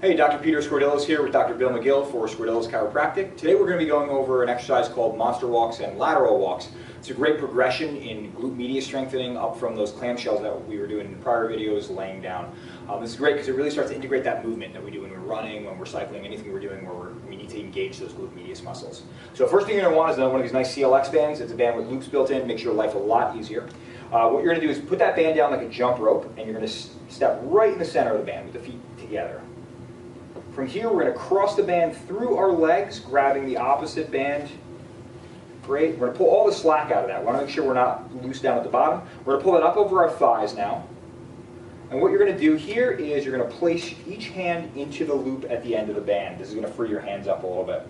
Hey, Dr. Peter Squardillas here with Dr. Bill McGill for Squardillas Chiropractic. Today we're going to be going over an exercise called monster walks and lateral walks. It's a great progression in glute medius strengthening up from those clamshells that we were doing in the prior videos laying down. This is great because it really starts to integrate that movement that we do when we're running, when we're cycling, anything we're doing where we need to engage those glute medius muscles. So first thing you're going to want is another one of these nice CLX bands. It's a band with loops built in, makes your life a lot easier. What you're going to do is put that band down like a jump rope, and you're going to step right in the center of the band with the feet together. From here, we're going to cross the band through our legs, grabbing the opposite band. Great. We're going to pull all the slack out of that. We want to make sure we're not loose down at the bottom. We're going to pull that up over our thighs now. And what you're going to do here is you're going to place each hand into the loop at the end of the band. This is going to free your hands up a little bit.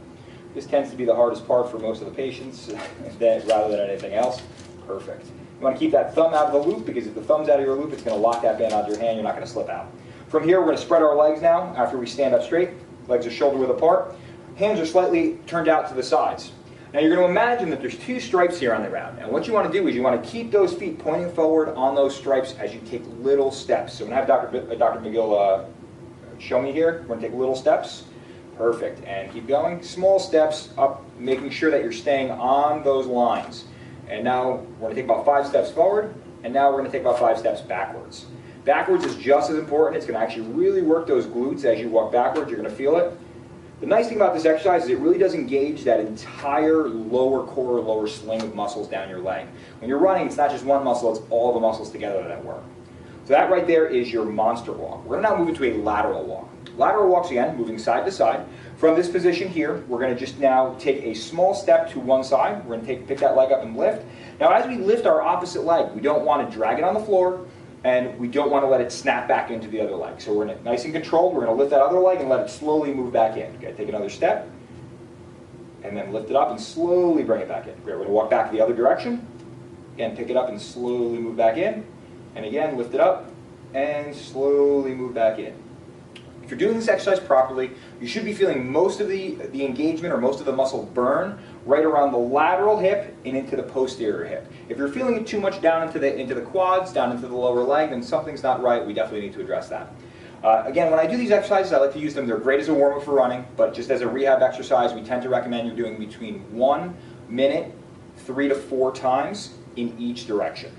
This tends to be the hardest part for most of the patients rather than anything else. Perfect. You want to keep that thumb out of the loop because if the thumb's out of your loop, it's going to lock that band onto your hand. You're not going to slip out. From here, we're going to spread our legs now after we stand up straight. Legs are shoulder width apart. Hands are slightly turned out to the sides. Now you're going to imagine that there's two stripes here on the ground. And what you want to do is you want to keep those feet pointing forward on those stripes as you take little steps. So I'm going to have Dr. McGill show me here. We're going to take little steps. Perfect. And keep going. Small steps up, making sure that you're staying on those lines. And now we're going to take about 5 steps forward. And now we're going to take about 5 steps backwards. Backwards is just as important. It's going to actually really work those glutes as you walk backwards. You're going to feel it. The nice thing about this exercise is it really does engage that entire lower core, lower sling of muscles down your leg. When you're running, it's not just one muscle, it's all the muscles together that work. So that right there is your monster walk. We're going to now move into a lateral walk. Lateral walks, again, moving side to side. From this position here, we're going to just now take a small step to one side. We're going to pick that leg up and lift. Now as we lift our opposite leg, we don't want to drag it on the floor, and we don't want to let it snap back into the other leg. So we're nice and controlled. We're going to lift that other leg and let it slowly move back in. Okay, take another step, and then lift it up and slowly bring it back in. Great, we're going to walk back the other direction. Again, pick it up and slowly move back in. And again, lift it up and slowly move back in. If you're doing this exercise properly, you should be feeling most of the engagement or most of the muscle burn right around the lateral hip and into the posterior hip. If you're feeling it too much down into the quads, down into the lower leg, then something's not right. We definitely need to address that. Again, when I do these exercises, I like to use them. They're great as a warm-up for running, but just as a rehab exercise, we tend to recommend you're doing between 1 minute, 3 to 4 times in each direction.